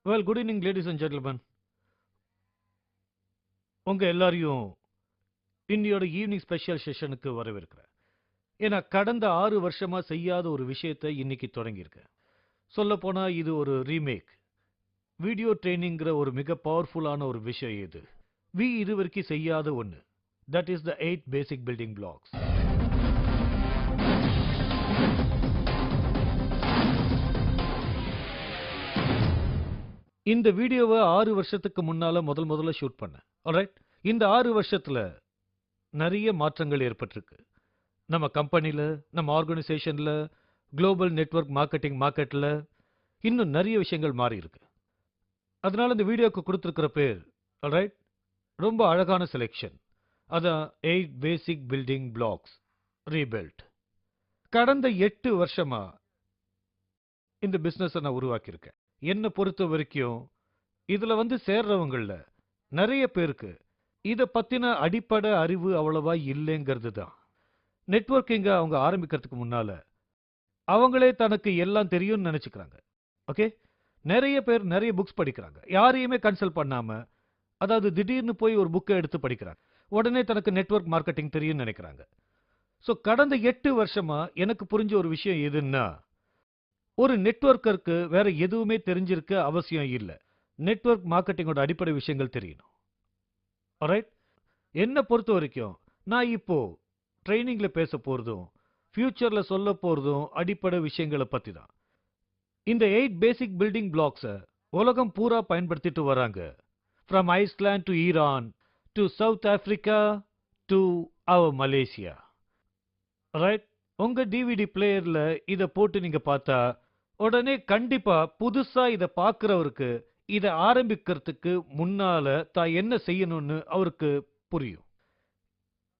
Well, good evening, ladies and gentlemen. உங்க எல்லாரையும் இன்னையோட ஈவினிங் ஸ்பெஷல் செஷனுக்கு வரவேற்கிறேன். ஏன்னா கடந்த 6 வருஷமா செய்யாத ஒரு விஷயத்தை இன்னைக்கு தொடங்கியிருக்கேன். சொல்லப்போனா இது ஒரு ரீமேக். வீடியோ ட்ரெய்னிங்கிற ஒரு மிக பவர்ஃபுல்லான ஒரு விஷயம் இது. இதுவரைக்கும் செய்யாத ஒண்ணு. That is the 8 basic building blocks. இந்த வீடியோவை 6 வருஷத்துக்கு முன்னால முதல்ல ஷூட் பண்ணேன். ஆல்ரைட். இந்த 6 வருஷத்துல நிறைய மாற்றங்கள் ஏற்பட்டிருக்கு. நம்ம கம்பெனில, நம்ம ஆர்கனைசேஷன்ல, குளோபல் நெட்வொர்க் மார்க்கெட்ல இன்னும் நிறைய விஷயங்கள் மாறி இருக்கு. அதனால இந்த வீடியோக்கு கொடுத்திருக்கிற பேர், ஆல்ரைட், ரொம்ப அழகான செலெக்ஷன். அதான் 8 பேசிக் பில்டிங் பிளாக்ஸ் ரீபில்ட். கடந்த 8 வருஷமா இந்த பிசினஸ் நான் உருவாக்கியிருக்கேன். என்ன பொறுத்த வரைக்கும் இதுல சேர்றவங்கள்ல நிறைய பேருக்கு இத பத்தின அடிப்படை அறிவு அவ்வளவா இல்லைங்கிறது தான். நெட்வொர்க்கிங்க அவங்க ஆரம்பிக்கிறதுக்கு முன்னால அவங்களே தனக்கு எல்லாம் தெரியும்னு நினைச்சுக்கிறாங்க. ஓகே. நிறைய பேர் நிறைய புக்ஸ் படிக்கிறாங்க. யாரையுமே கன்சல்ட் பண்ணாம, அதாவது திடீர்னு போய் ஒரு புக்கை எடுத்து படிக்கிறாங்க. உடனே தனக்கு நெட்வொர்க் மார்க்கெட்டிங் தெரியும்னு நினைக்கிறாங்க. ஸோ கடந்த 8 வருஷமா எனக்கு புரிஞ்ச ஒரு விஷயம் எதுன்னா, ஒரு நெட்வொர்க்கருக்கு வேற எதுவுமே தெரிஞ்சிருக்க அவசியம் இல்லை. நெட்வொர்க் மார்க்கெட்டிங்கோட அடிப்படை விஷயங்கள் தெரியணும். ஆல்ரைட். என்ன பொறுத்த வரைக்கும் நான் இப்போ ட்ரைனிங்ல பேச போறதும் ஃபியூச்சர்ல சொல்ல போறதும் அடிப்படை விஷயங்களை பத்தி தான். இந்த 8 பேசிக் பில்டிங் பிளாக்ஸை உலகம் பூரா பயன்படுத்திட்டு வராங்க. From Iceland to Iran to South Africa to our Malaysia. Right. உங்க டிவிடி பிளேயர்ல இதை போட்டு நீங்க பார்த்தா உடனே கண்டிப்பா புதுசா இதை பார்க்கிறவருக்கு இதை ஆரம்பிக்கிறதுக்கு முன்னால தான் என்ன செய்யணும்னு அவருக்கு புரியும்.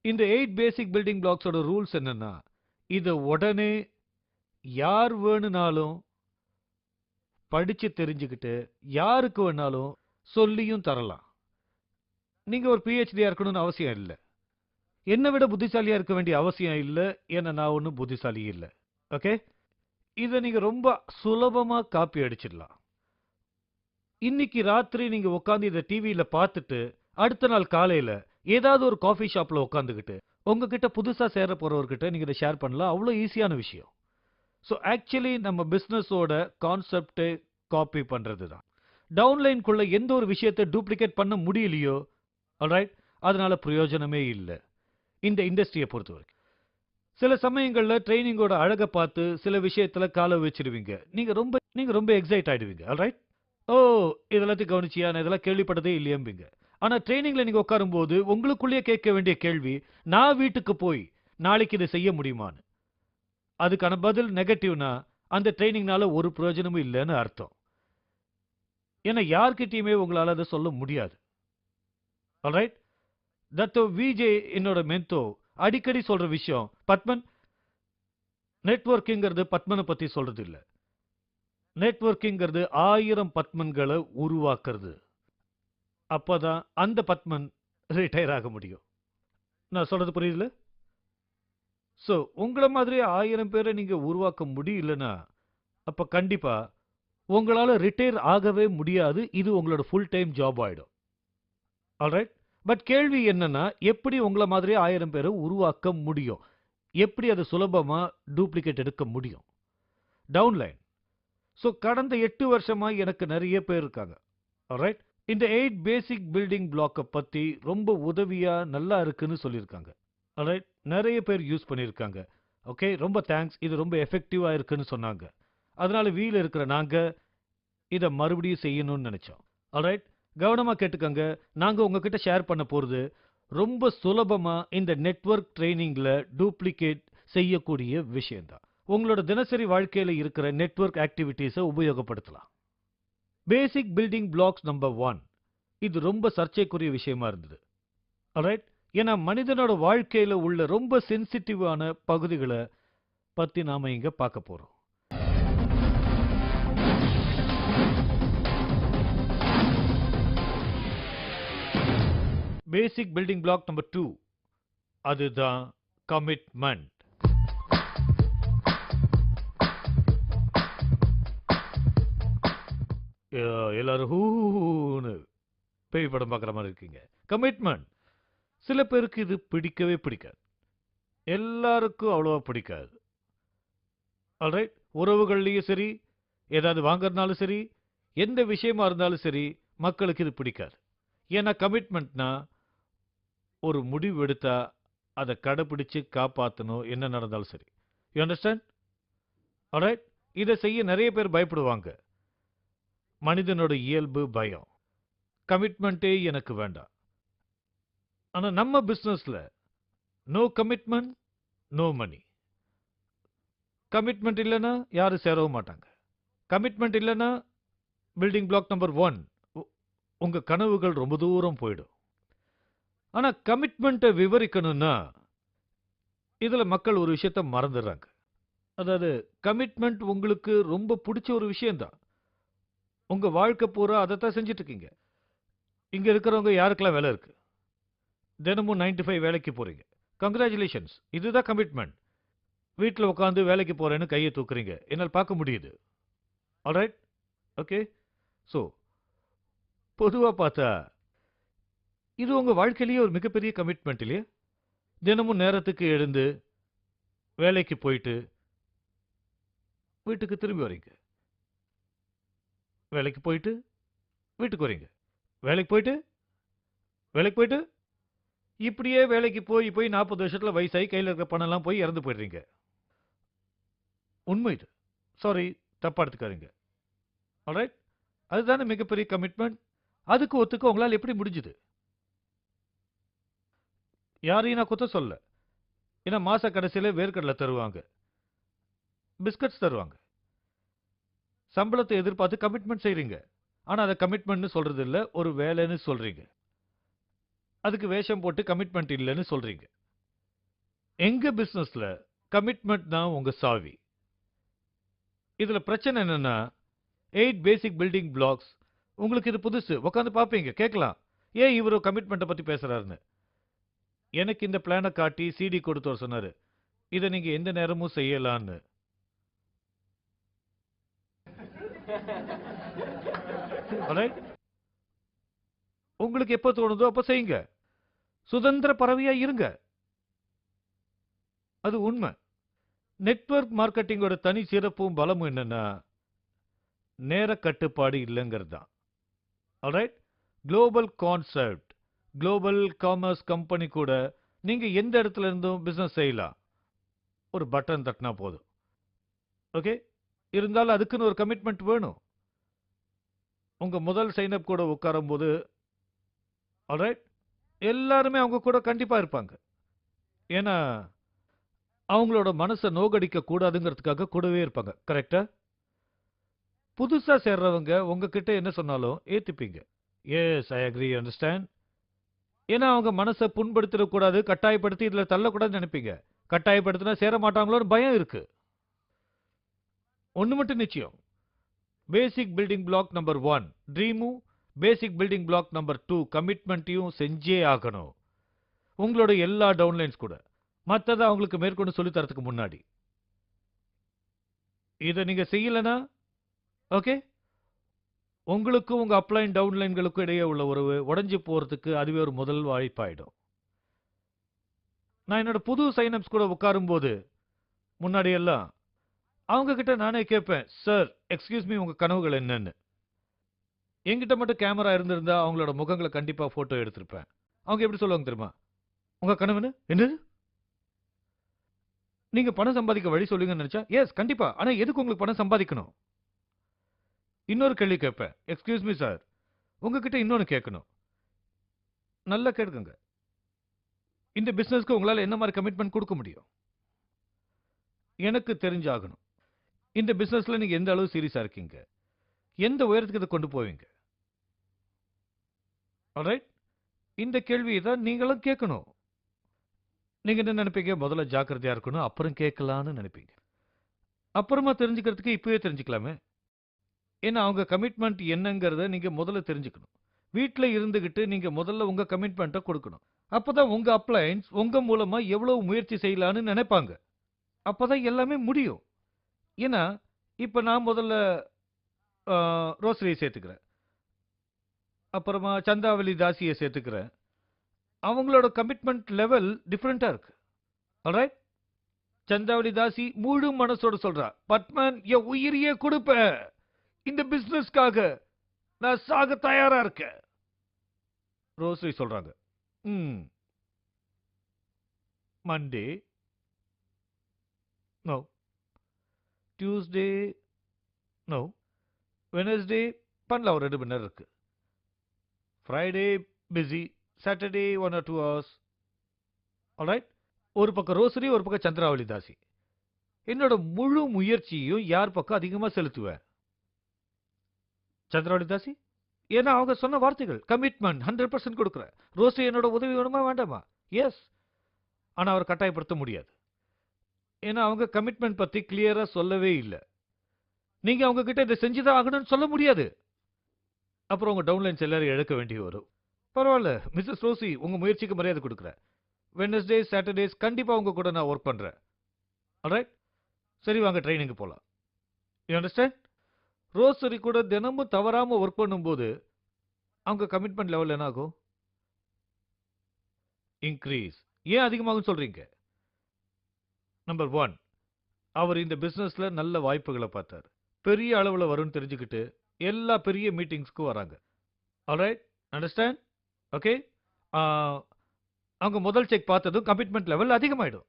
இந்த 8 பேசிக் பில்டிங் பிளாக்ஸோட ரூல்ஸ் என்னன்னா, இதை உடனே யார் வேணுனாலும் படிச்சு தெரிஞ்சுக்கிட்டு யாருக்கு வேணாலும் சொல்லியும் தரலாம். நீங்க ஒரு பிஹெச்டியா இருக்கணும்னு அவசியம் இல்லை. என்னை விட புத்திசாலியா இருக்க வேண்டிய அவசியம் இல்லை. ஏன்னா நான் ஒன்றும் புத்திசாலி இல்லை. ஓகே. இதை நீங்க ரொம்ப சுலபமா காப்பி அடிச்சிடலாம். இன்னைக்கு ராத்திரி நீங்க உட்காந்து இதை டிவியில பார்த்துட்டு அடுத்த நாள் காலையில ஏதாவது ஒரு காஃபி ஷாப்ல உட்காந்துக்கிட்டு உங்ககிட்ட புதுசா சேர போறவர்கிட்ட நீங்க இதை ஷேர் பண்ணலாம். அவ்வளோ ஈஸியான விஷயம். ஸோ ஆக்சுவலி நம்ம பிஸ்னஸோட கான்செப்டை காப்பி பண்றது தான். டவுன்லைனுக்குள்ள எந்த ஒரு விஷயத்தை டூப்ளிகேட் பண்ண முடியலையோ, ஆல்ரைட், அதனால பிரயோஜனமே இல்லை இந்த இண்டஸ்ட்ரியை பொறுத்த வரைக்கும். சில சமயங்கள்ல ட்ரைனிங்கோட அழகை பார்த்து சில விஷயத்துல காலை வச்சிருவீங்க. நீங்க ரொம்ப எக்ஸைட் ஆயிடுவீங்க. ஆல்ரைட். ஓ, இதெல்லாத்தையும் கவனிச்சியா, நான் இதெல்லாம் கேள்விப்பட்டதே இல்லையம்பிங்க. ஆனா ட்ரைனிங்ல நீங்க உட்காரும் போது உங்களுக்குள்ளேயே கேட்க வேண்டிய கேள்வி, நான் வீட்டுக்கு போய் நாளைக்கு இதை செய்ய முடியுமான்னு. அதுக்கான பதில் நெகட்டிவ்னா அந்த ட்ரைனிங்னால ஒரு பிரயோஜனமும் இல்லைன்னு அர்த்தம். ஏன்னா யார்கிட்டயுமே உங்களால அதை சொல்ல முடியாது. ஆல்ரைட். தட் விஜே என்னோட மென்டோ அடிக்கடி சொல்ற விஷயம், பத்மன், நெட்வொர்க்கிங்கிறது பத்மனை பத்தி சொல்றது இல்ல. நெட்வொர்க்கிங்கிறது 1000 பத்மன்களை உருவாக்குறது. அப்பதான் அந்த பத்மன் ரிட்டையர் ஆக முடியும். நான் சொல்றது புரியுதுல? சோ உங்கள மாதிரி 1000 பேரை நீங்க உருவாக்க முடியலன்னா அப்ப கண்டிப்பா உங்களால ரிட்டையர் ஆகவே முடியாது. இது உங்களோட ஃபுல் டைம் ஜாப் ஆயிடும். ஆல்ரைட். பட் கேள்வி என்னன்னா, எப்படி உங்கள மாதிரி 1000 பேரை உருவாக்க முடியும்? எப்படி அதை சுலபமா டூப்ளிகேட் எடுக்க முடியும்? டவுன்லைன். சோ கடந்த 8 வருஷமா எனக்கு நிறைய பேர் இருக்காங்க. ஆல்ரைட். இந்த 8 பேசிக் பில்டிங் பிளாக்கை பத்தி ரொம்ப உதவியா நல்லா இருக்குன்னு சொல்லியிருக்காங்க. ஆல்ரைட். நிறைய பேர் யூஸ் பண்ணியிருக்காங்க. ஓகே. ரொம்ப தேங்க்ஸ். இது ரொம்ப எஃபெக்டிவா இருக்குன்னு சொன்னாங்க. அதனால வீல இருக்கிற நாங்க இதை மறுபடியும் செய்யணும்னு நினைச்சோம். ஆல்ரைட். கவனமா கேட்டுக்கங்க. நாங்க உங்ககிட்ட ஷேர் பண்ண போறது ரொம்ப சுலபமா இந்த நெட்வொர்க் ட்ரைனிங்ல டூப்ளிகேட் செய்யக்கூடிய விஷயம்தான். உங்களோட தினசரி வாழ்க்கையில இருக்கிற நெட்வொர்க் ஆக்டிவிட்டீஸை உபயோகப்படுத்தலாம். Basic building blocks number 1. இது ரொம்ப சர்ச்சைக்குரிய விஷயமா இருந்தது. ஆல்ரைட். ஏன்னா மனிதனோட வாழ்க்கையில உள்ள ரொம்ப சென்சிட்டிவான பகுதிகளை பத்தி நாம இங்க பார்க்க போறோம். பேசிக் பில்டிங் பிளாக் நம்பர் 2, அதுதான் கமிட்மெண்ட். எல்லாரும் ஹூன்னு பேய் படம் பார்க்குற மாதிரி இருக்கீங்க. கமிட்மெண்ட். சில பேருக்கு இது பிடிக்கவே பிடிக்காது. எல்லாருக்கும் அவ்வளவா பிடிக்காது. ஆல்ரைட். உறவுகள்லயும் சரி, ஏதாவது வாங்குறதுனாலும் சரி, எந்த விஷயமா இருந்தாலும் சரி, மக்களுக்கு இது பிடிக்காது. ஏன்னா கமிட்மெண்ட்னா ஒரு முடிவு எடுத்தா அதை கடைபிடிச்சு காப்பாற்றணும், என்ன நடந்தாலும் சரி. You understand? ஆல்ரைட். இதை செய்ய நிறைய பேர் பயப்படுவாங்க. மனிதனோட இயல்பு பயம். கமிட்மெண்ட்டே எனக்கு வேண்டாம். ஆனா நம்ம பிசினஸ்ல no commitment, no money. Commitment இல்லைன்னா யாரும் சேரவும் மாட்டாங்க. கமிட்மெண்ட் இல்லைன்னா பில்டிங் பிளாக் நம்பர் 1 உங்க கனவுகள் ரொம்ப தூரம் போயிடும். ஆனா கமிட்மெண்ட்டை விவரிக்கணும்னா இதுல மக்கள் ஒரு விஷயத்த மறந்துடுறாங்க. அதாவது கமிட்மெண்ட் உங்களுக்கு ரொம்ப பிடிச்ச ஒரு விஷயம்தான். உங்க வாழ்க்கை பூரா அதைத்தான் செஞ்சுட்டு இருக்கீங்க. இங்க இருக்கிறவங்க யாருக்கெல்லாம் வேலை இருக்கு? தினமும் 9 to 5 வேலைக்கு போறீங்க. கங்க்ராச்சுலேஷன்ஸ். இதுதான் கமிட்மெண்ட். வீட்டில் உட்காந்து வேலைக்கு போறேன்னு கையை தூக்குறீங்க. என்னால் பார்க்க முடியுது. ஆல்ரைட். ஓகே. ஸோ பொதுவா பார்த்தா இது உங்க வாழ்க்கையிலேயே ஒரு மிகப்பெரிய கமிட்மெண்ட் இல்லையா? தினமும் நேரத்துக்கு எழுந்து வேலைக்கு போயிட்டு வீட்டுக்கு திரும்பி வரீங்க. வேலைக்கு போயிட்டு வீட்டுக்கு வரீங்க. வேலைக்கு போயிட்டு வேலைக்கு போயிட்டு இப்படியே வேலைக்கு போய் போய் 40 வருஷத்துல வயசாகி கையில் இருக்கிற பணம்லாம் போய் இறந்து போயிடுறீங்க. உண்மை இது. சாரி, தப்பா எடுத்துக்காதீங்க. ஆல்ரைட். அதுதானே மிகப்பெரிய கமிட்மெண்ட். அதுக்கு ஒத்துக்க உங்களால் எப்படி முடிஞ்சுது? யாரையும் நான் குத்த சொல்ல. ஏன்னா மாச கடைசியில வேர்க்கடலை தருவாங்க, பிஸ்கட்ஸ் தருவாங்க. சம்பளத்தை எதிர்பார்த்து கமிட்மெண்ட் செய்றீங்க. ஆனா அதை கமிட்மெண்ட்னு சொல்றது இல்ல, ஒரு வேலைன்னு சொல்றீங்க. அதுக்கு வேஷம் போட்டு கமிட்மெண்ட் இல்லைன்னு சொல்றீங்க. எங்க பிசினஸ்ல கமிட்மெண்ட் தான் உங்க சாவி. இதுல பிரச்சனை என்னன்னா 8 பேசிக் பில்டிங் பிளாக்ஸ். உங்களுக்கு இது புதுசு. உட்காந்து பார்ப்பீங்க, கேட்கலாம், ஏன் இவரு கமிட்மெண்ட்டை பத்தி பேசுறாருன்னு. எனக்கு இந்த பிளானை காட்டி சிடி கொடுத்தவர் சொன்னாரு, இதை நீங்க எந்த நேரமும் செய்யலான்னு. Alright? உங்களுக்கு எப்ப தோணுதோ அப்ப செய்யுங்க. சுதந்திர பறவையா இருங்க. அது உண்மை. நெட்வொர்க் மார்க்கெட்டிங்கோட தனி சிறப்பும் பலமும் என்னன்னா நேர கட்டுப்பாடு இல்லைங்கிறது தான். Alright. Global concept, global commerce company கூட நீங்க எந்த இடத்துல இருந்தும் பிசினஸ் செய்யலாம். ஒரு பட்டன் தட்டினா போதும். ஓகே. இருந்தாலும் அதுக்குன்னு ஒரு கமிட்மெண்ட் வேணும். உங்க முதல் சைனப் கூட உட்காரும் போது ஆல்ரைட் எல்லாருமே அவங்க கூட கண்டிப்பா இருப்பாங்க. ஏன்னா அவங்களோட மனசை நோகடிக்க கூடாதுங்கிறதுக்காக கூடவே இருப்பாங்க. கரெக்டா? புதுசா சேர்றவங்க உங்ககிட்ட என்ன சொன்னாலும் ஏத்துப்பீங்க. Yes, I agree, understand. ஏன்னா அவங்க மனசை புண்படுத்திடக்கூடாது, கட்டாயப்படுத்தி இதுல தள்ளக்கூடாதுன்னு நினைப்பீங்க. கட்டாயப்படுத்தினா சேர மாட்டாங்களோன்னு பயம் இருக்கு. ஒண்ணு மட்டும் நிச்சயம், பேசிக் பில்டிங் பிளாக் நம்பர் 1 ட்ரீமும், பேசிக் பில்டிங் பிளாக் நம்பர் 2 கமிட்மெண்ட்டையும் செஞ்சே ஆகணும். உங்களோட எல்லா டவுன்லைன்ஸ் கூட. மற்றதை அவங்களுக்கு மேற்கொண்டு சொல்லி தரத்துக்கு முன்னாடி இதை நீங்க செய்யலனா ஓகே, உங்களுக்கும் உங்க அப்லைன் டவுன்லைன்களுக்கும் இடையே உள்ள உறவு உடைஞ்சு போறதுக்கு அதுவே ஒரு முதல் வாய்ப்பாயிடும். நான் என்னோட புது சைனப்ஸ் கூட உட்காரும் போது முன்னாடி எல்லாம் அவங்க கிட்ட நானே கேட்பேன், சார் எக்ஸ்கியூஸ் மீ, உங்க கனவுகள் என்னன்னு. என்கிட்ட மட்டும் கேமரா இருந்திருந்தா அவங்களோட முகங்களை கண்டிப்பா போட்டோ எடுத்திருப்பேன். அவங்க எப்படி சொல்லுவாங்க தெரியுமா? உங்க கனவுன்னு என்னது? நீங்க பணம் சம்பாதிக்க வழி சொல்லுங்கன்னு நினைச்சா எஸ் கண்டிப்பா, ஆனா எதுக்கு உங்களுக்கு பணம் சம்பாதிக்கணும்? இன்னொரு கேள்வி கேட்பேன், எக்ஸ்கியூஸ் மீ சார், உங்ககிட்ட இன்னொன்னு கேட்கணும். நல்லா கேட்குங்க. இந்த பிசினஸ்க்கு உங்களால என்ன மாதிரி கமிட்மெண்ட் கொடுக்க முடியும்? எனக்கு தெரிஞ்சாகணும். இந்த பிசினஸ்ல நீங்க எந்த அளவு சீரியஸா இருக்கீங்க, எந்த உயரத்துக்கு இதை கொண்டு போவீங்க. ஆல்ரைட். இந்த கேள்வியை தான் நீங்களும் கேட்கணும். நீங்க என்ன நினைப்பீங்க? முதல்ல ஜாக்கிரதையா இருக்கணும், அப்புறம் கேட்கலான்னு நினைப்பீங்க. அப்புறமா தெரிஞ்சுக்கிறதுக்கு இப்பவே தெரிஞ்சுக்கலாமே. ஏன்னா அவங்க கமிட்மெண்ட் என்னங்கிறத நீங்க முதல்ல தெரிஞ்சுக்கணும். வீட்டில் இருந்துகிட்டு நீங்க முதல்ல உங்க கமிட்மெண்ட்டை கொடுக்கணும். அப்பதான் உங்க அப்ளைன்ஸ் உங்க மூலமா எவ்வளவு முயற்சி செய்யலான்னு நினைப்பாங்க. அப்பதான் எல்லாமே முடியும். ஏன்னா இப்ப நான் முதல்ல ரோசரியை சேர்த்துக்கிறேன். அப்புறமா சந்தாவளி தாசியை சேர்த்துக்கிறேன். அவங்களோட கமிட்மெண்ட் லெவல் டிஃப்ரெண்டா இருக்கு. ஆல்ரைட்? சந்தாவளி தாசி முழு மனசோட சொல்றா, பத்மன் என் உயிரையே கொடுப்பேன், இந்த பிசினஸ்க்காக நான் சாக தயாரா இருக்கேன். ரோசரி சொல்றாங்க, Monday no, Tuesday no, Wednesday பண்ணலாம், ஒரு 2 மணி நேரம் இருக்கு, Friday busy, Saturday 1 or 2 hours. Alright? ஒரு பக்கம் ரோசரி, ஒரு பக்கம் சந்திராவளி தாசி. என்னோட முழு முயற்சியும் யார் பக்கம் அதிகமா செலுத்துவேன்? சந்திராவளி தாசி. ஏன்னா அவங்க சொன்ன வார்த்தைகள் கமிட்மெண்ட் 100% கொடுக்குறேன். ரோசரி என்னோட உதவி வேணுமா வேண்டாமா? எஸ். ஆனா அவர் கட்டாயப்படுத்த முடியாது. ஏன்னா அவங்க கமிட்மெண்ட் பத்தி கிளியரா சொல்லவே இல்லை. நீங்க அவங்க கிட்ட இதை செஞ்சுதான் ஆகணும்னு சொல்ல முடியாது. அப்புறம் உங்க டவுன்லைன்ஸ் எல்லாரும் இழக்க வேண்டி வரும். பரவாயில்ல மிஸ்ஸஸ் ரோசி, உங்க முயற்சிக்கு மரியாதை கொடுக்குறேன். வெனஸ்டே சாட்டர்டேஸ் கண்டிப்பா உங்க கூட நான் ஒர்க் பண்றேன். ஆல்ரைட்? சரி, வாங்க ட்ரைனிங்கு போலாம். You understand? ரோசரி கூட தினமும் தவறாம ஒர்க் பண்ணும்போது அவங்க கமிட்மெண்ட் லெவல் என்ன ஆகும்? இன்க்ரீஸ். ஏன் அதிகமாகும் சொல்றீங்க? நம்பர் 1, அவர் இந்த பிசினஸ்ல நல்ல வாய்ப்புகளை பார்த்தார். பெரிய அளவுல வரும்னு தெரிஞ்சுக்கிட்டு எல்லா பெரிய மீட்டிங்ஸ்க்கும் வராங்க. ஆல்ரைட்? அண்டர்ஸ்டாண்ட்? ஓகே. அவங்க முதல் செக் பார்த்ததும் கமிட்மெண்ட் லெவல் அதிகமாயிடும்.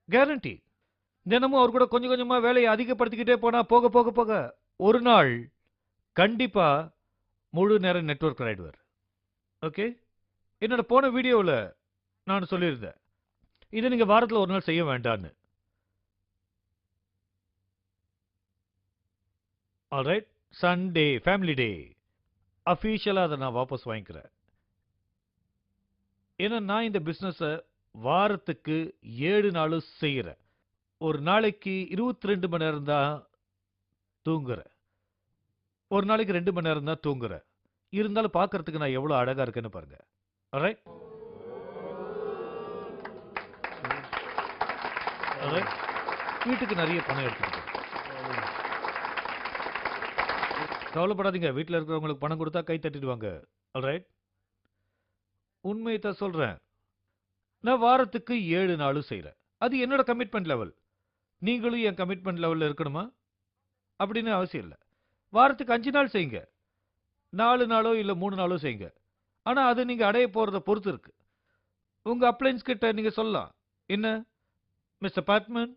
கேரண்டி. தினமும் அவர் கூட கொஞ்சம் கொஞ்சமா வேலையை அதிகப்படுத்திக்கிட்டே போனா போக போக போக ஒரு நாள் கண்டிப்பா முழு நேரம் நெட்வொர்க் ஆயிடுவார். ஓகே. என்னோட போன வீடியோவில் நான் சொல்லியிருந்தேன், இதை நீங்க வாரத்தில் ஒரு நாள் செய்ய வேண்டான்னு. ஆல்ரைட்? Sunday family day. அஃபீஷியலா அதை நான் வாபஸ் வாங்கிக்கிறேன். ஏன்னா நான் இந்த பிசினஸை வாரத்துக்கு 7 நாளும் செய்யறேன். ஒரு நாளைக்கு 22 மணி நேரம் தான் தூங்குறேன். ஒரு நாளைக்கு 2 மணி நேரம் தான் தூங்குறேன். இருந்தாலும் பார்க்கறதுக்கு நான் எவ்வளவு அழகா இருக்கேன்னு பாருங்க. ஆல்ரைட்? ஆல்ரைட்? வீட்டுக்கு நிறைய பணம் எடுத்துக்கிட்டேன். கவலைப்படாதீங்க, வீட்டில் இருக்கிறவங்களுக்கு பணம் கொடுத்தா கை தட்டிடுவாங்க. ஆல்ரைட்? உண்மையை தான் சொல்றேன். நான் வாரத்துக்கு 7 நாளும் செய்யறேன். அது என்னோட கமிட்மெண்ட் லெவல். நீங்களும் என் கமிட்மெண்ட் லெவல்ல இருக்கணுமா அப்படின்னு அவசியம் இல்லை. வாரத்துக்கு 5 நாள் செய்யுங்க, 4 நாளோ இல்ல 3 நாளோ செய்யுங்க. ஆனா அது நீங்க அடைய போறத பொறுத்து இருக்கு. உங்க அப்ளைன்ஸ் கிட்ட நீங்க சொல்லலாம், என்ன மிஸ்டர் பேட்மேன்,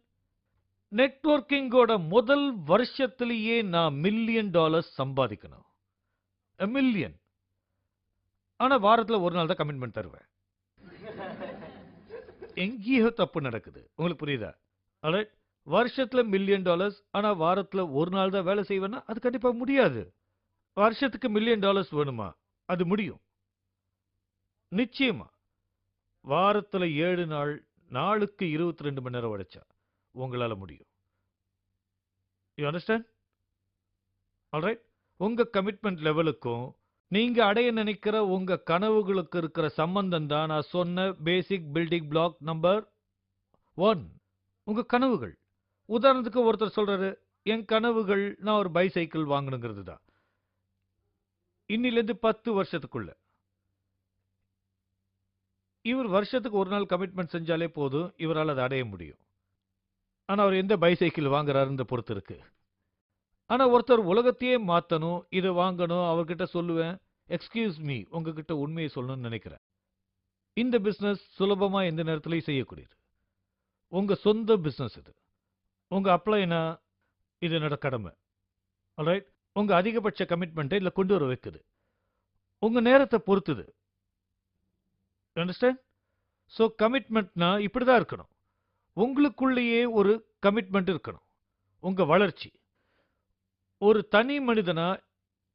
நெட்வொர்க்கிங்கோட முதல் வருஷத்திலேயே நான் $1 மில்லியன் சம்பாதிக்கணும். $1 மில்லியன். ஆனா வாரத்துல ஒரு நாள் தான் கமிட்மெண்ட் தருவேன். எங்கேயோ தப்பு நடக்குது. உங்களுக்கு புரியுதா? ஆல்ரைட்? வருஷத்துல $1 மில்லியன், ஆனா வாரத்துல ஒரு நாள் தான் வேலை செய்வேன்னா அது கண்டிப்பா முடியாது. வருஷத்துக்கு $1 மில்லியன் வேணுமா? அது முடியும். நிச்சயமா. வாரத்துல 7 நாள், நாளுக்கு 22 மணி நேரம் உழைச்சா உங்களால முடியும். You understand? ஆல்ரைட்? உங்க கமிட்மெண்ட் லெவலுக்கும் நீங்க அடைய நினைக்கிற உங்க கனவுகளுக்கு இருக்கிற சம்பந்தம் தான் நான் சொன்ன பேசிக் பில்டிங் பிளாக் நம்பர் 1. உங்க கனவுகள். உதாரணத்துக்கு ஒருத்தர் சொல்றாரு, என் கனவுகள் நான் ஒரு பைசைக்கிள் வாங்கணுங்கிறது தான். இன்னிலிருந்து 10 வருஷத்துக்குள்ள இவர் வருஷத்துக்கு ஒரு நாள் கமிட்மெண்ட் செஞ்சாலே போதும், இவரால் அதை அடைய முடியும். ஆனா அவர் எந்த பைசைக்கிள் வாங்குறாருன்ற பொறுத்து இருக்கு. ஆனா ஒருத்தர் உலகத்தையே மாத்தணும், இதை வாங்கணும், அவர்கிட்ட சொல்லுவேன், எக்ஸ்கியூஸ் மீ, உங்ககிட்ட உண்மையை சொல்லணும்னு நினைக்கிறேன். இந்த பிசினஸ் சுலபமா எந்த நேரத்திலையும் செய்யக்கூடியது. உங்க சொந்த பிசினஸ் இது. உங்க அப்ளைனா இது என்னோட கடமை. ஆல்ரைட்? உங்க அதிகபட்ச கமிட்மெண்ட்டை இதுல கொண்டு வர வைக்குது. உங்க நேரத்தை பொறுத்துது. அண்டர்ஸ்டாண்ட்? ஸோ கமிட்மெண்ட்னா இப்படிதான் இருக்கணும். உங்களுக்குள்ளேயே ஒரு கமிட்மெண்ட் இருக்கணும். உங்க வளர்ச்சி. ஒரு தனி மனிதனா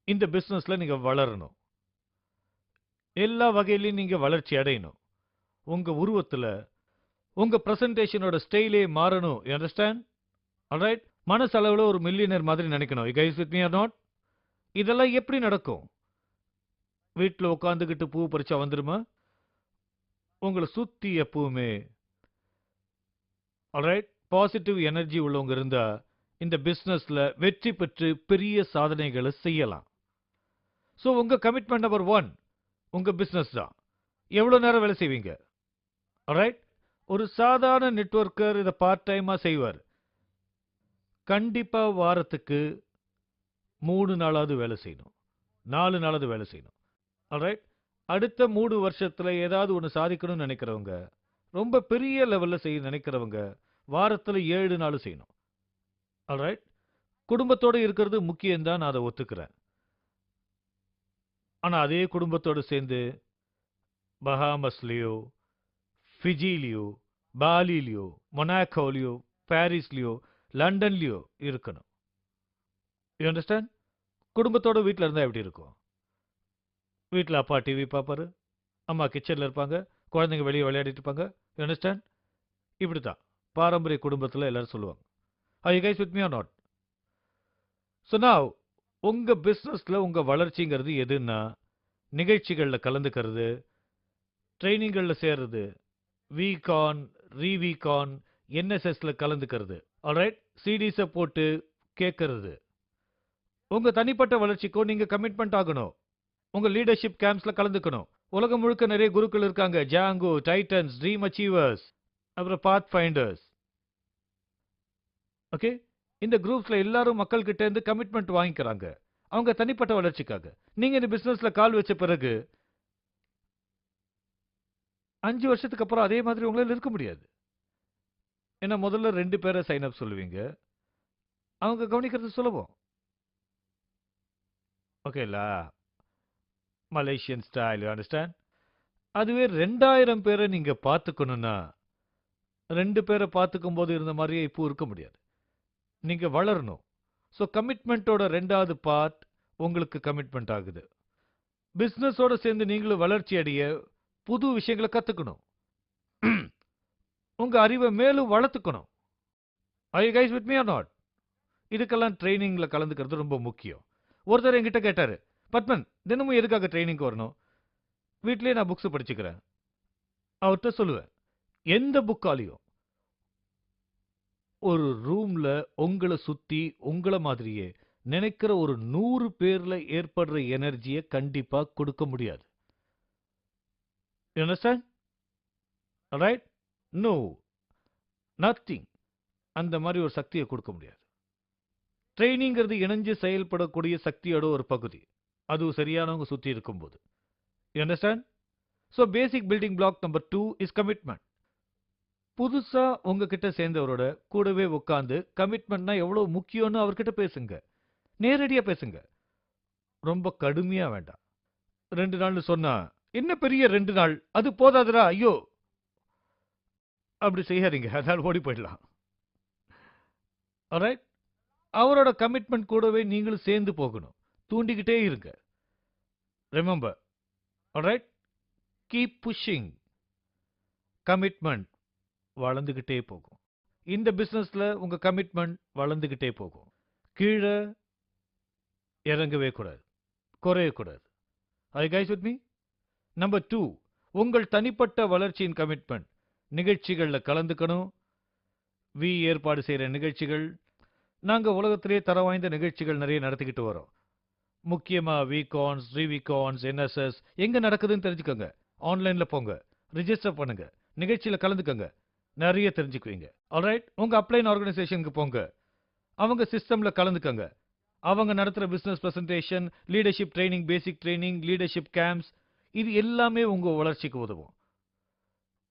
இந்த பிசினஸ்ல நீங்க வளரணும். எல்லா வகையிலையும் நீங்க வளர்ச்சி அடையணும். உங்க உருவத்துல உங்க பிரசன்டேஷனோட ஸ்டைலே மாறணும். You understand? ஆல்ரைட்? மனசளவுல ஒரு மில்லியனர் மாதிரி நினைக்கணும். You guys with me or not? இதெல்லாம் எப்படி நடக்கும்? வீட்டுல உட்காந்துக்கிட்டு பூ பறிச்சா வந்துருமா? உங்களை சுத்தி எப்பவுமே ஆல்ரைட் பாசிட்டிவ் எனர்ஜி உள்ளவங்க இருந்தா இந்த பிசினஸ்ல வெற்றி பெற்று பெரிய சாதனைகளை செய்யலாம். ஸோ உங்க கமிட்மெண்ட் நம்பர் 1 உங்க பிசினஸ் தான். எவ்வளவு நேரம் வேலை செய்வீங்க? ஆல்ரைட்? ஒரு சாதாரண நெட்வொர்க்கர் இதை பார்ட் டைமா செய்வார். கண்டிப்பா வாரத்துக்கு 3 நாளாவது வேலை செய்யணும், 4 நாளாவது வேலை செய்யணும். ஆல்ரைட்? அடுத்த 3 வருஷத்துல ஏதாவது ஒன்று சாதிக்கணும்னு நினைக்கிறவங்க, ரொம்ப பெரிய லெவல்ல செய்ய நினைக்கிறவங்க வாரத்துல 7 நாள் செய்யணும். ஆல்ரைட்? குடும்பத்தோட இருக்கிறது முக்கியம் தான், நான் அதை ஒத்துக்கிறேன். ஆனா அதே குடும்பத்தோட சேர்ந்து பஹாமஸ்லயோ, ஃபிஜிலியோ, பாலிலியோ, மொனாக்கோலியோ, பாரிஸ்லயோ, லண்டன்லயோ இருக்கணும். You understand? குடும்பத்தோட வீட்டில் இருந்தால் எப்படி இருக்கும்? வீட்டில் அப்பா டிவி பார்ப்பாரு, அம்மா கிச்சனில் இருப்பாங்க, குழந்தைங்க வெளியே விளையாடிட்டு இருப்பாங்க. You understand? இப்படி தான் பாரம்பரிய குடும்பத்தில் எல்லாரும் சொல்லுவாங்க. Are you guys with me or not? So now, உங்க பிஸ்னஸ்ல உங்க வளர்ச்சிங்கிறது எதுன்னா, நிகழ்ச்சிகளில் கலந்துக்கிறது, ட்ரைனிங்களில் சேர்றது, வீகான், ரீவீகான், என்எஸ்எஸ்ல கலந்துக்கிறது. ஆல்ரைட்? சிடிஸை போட்டு கேட்கறது. உங்க தனிப்பட்ட வளர்ச்சிக்கும் நீங்க கமிட்மெண்ட் ஆகணும். உங்க லீடர்ஷிப் கேம்ப்ஸ்ல கலந்துக்கணும். உலகம் முழுக்க நிறைய குருக்கள் இருக்காங்க. ஜாங்கோ, டைட்டன்ஸ், ட்ரீம் அச்சீவர்ஸ், அப்புறம் பாத் ஃபைண்டர்ஸ். ஓகே, இந்த குரூப்ஸ்ல எல்லாரும் மக்கள் கிட்ட இருந்து கமிட்மெண்ட் வாங்கிக்கிறாங்க அவங்க தனிப்பட்ட வளர்ச்சிக்காக. நீங்க இந்த பிசினஸ்ல கால் வச்ச பிறகு 5 வருஷத்துக்கு அப்புறம் அதே மாதிரி உங்களால இருக்க முடியாது. ஏன்னா முதல்ல 2 பேரை சைன் அப் சொல்லுவீங்க, அவங்க கவனிக்கிறது சுலபம். ஓகேலா? Malaysian style, you understand? அதுவே 2000 பேரை நீங்க பார்த்துக்கணும்னா 2 பேரை பார்த்துக்கும் போது இருந்த மாதிரியே இப்போ இருக்க முடியாது. நீங்க வளரணும். ஸோ கமிட்மெண்ட்டோட 2வது பார்ட் உங்களுக்கு கமிட்மெண்ட் ஆகுது. பிசினஸோட சேர்ந்து நீங்களும் வளர்ச்சி அடைய புது விஷயங்களை கத்துக்கணும். உங்க அறிவை மேலும் வளர்த்துக்கணும். Are you guys with me or not? இதுக்கெல்லாம் ட்ரைனிங்ல கலந்துக்கிறது ரொம்ப முக்கியம். ஒருத்தர் என்கிட்ட கேட்டாரு, பத்மன் தினமும் எதுக்காக ட்ரைனிங்க்கு வரணும்? வீட்லயே நான் புக்ஸ் படிச்சுக்கிறேன். அவர்கிட்ட சொல்லுவேன், எந்த புக்காலையும் ஒரு ரூம்ல உங்களை சுத்தி உங்களை மாதிரியே நினைக்கிற ஒரு 100 பேர்ல ஏற்படுற எனர்ஜியை கண்டிப்பா கொடுக்க முடியாது. You understand? Alright? No. Nothing. அந்த மாதிரி ஒரு சக்தியை கொடுக்க முடியாது. ட்ரைனிங்கிறது இணைஞ்சு செயல்படக்கூடிய சக்தியோட ஒரு பகுதி. அது சரியானவங்க சுத்தி இருக்கும்போது. You understand? So basic building block number 2 is commitment. புதுசா உங்ககிட்ட சேர்ந்தவரோட கூடவே உட்கார்ந்து கமிட்மெண்ட்னா எவ்வளவு முக்கியம்னு அவர்கிட்ட பேசுங்க. நேரடியா பேசுங்க. ரொம்ப கடுமையா வேண்டாம். 2 நாள்னு சொன்னா, என்ன பெரிய 2 நாள்? அது போதாதுடா, ஐயோ! அப்படி செய்யாதீங்க. அதனால ஓடி போயிடலாம். ஆல்ரைட்? அவரோட கமிட்மெண்ட் கூடவே நீங்களும் சேர்ந்து போகணும். தூண்டிக்கிட்டே இருங்க. Remember. Alright? Keep pushing. Commitment வளர்ந்துகிட்டே போகும். இந்த பிசினஸ்ல உங்க கமிட்மெண்ட் வளர்ந்துகிட்டே போகும். கீழே இறங்கவே கூடாது, குறையக்கூடாது. Are you guys with me? Number 2, உங்கள் தனிப்பட்ட வளர்ச்சியின் கமிட்மெண்ட். நிகழ்ச்சிகளில் கலந்துக்கணும். ஏற்பாடு செய்கிற நிகழ்ச்சிகள், நாங்கள் உலகத்திலேயே தர வாய்ந்த நிகழ்ச்சிகள் நிறைய நடத்திக்கிட்டு வரோம். முக்கியமாக வீகான்ஸ், ரீவீகான்ஸ், என்எஸ்எஸ் எங்கே நடக்குதுன்னு தெரிஞ்சுக்கோங்க. ஆன்லைனில் போங்க, ரிஜிஸ்டர் பண்ணுங்க, நிகழ்ச்சியில் கலந்துக்கோங்க, நிறைய தெரிஞ்சுக்குவீங்க. ஆல்ரைட்? உங்கள் அப்ளைன் ஆர்கனைசேஷனுக்கு போங்க, அவங்க சிஸ்டமில் கலந்துக்கோங்க. அவங்க நடத்துகிற பிஸ்னஸ் ப்ரெசன்டேஷன், லீடர்ஷிப் ட்ரைனிங், பேசிக் ட்ரைனிங், லீடர்ஷிப் கேம்ப்ஸ், இது எல்லாமே உங்கள் வளர்ச்சிக்கு உதவும்.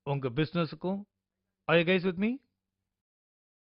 உங்கள் பிஸ்னஸுக்கும். Are you guys with me?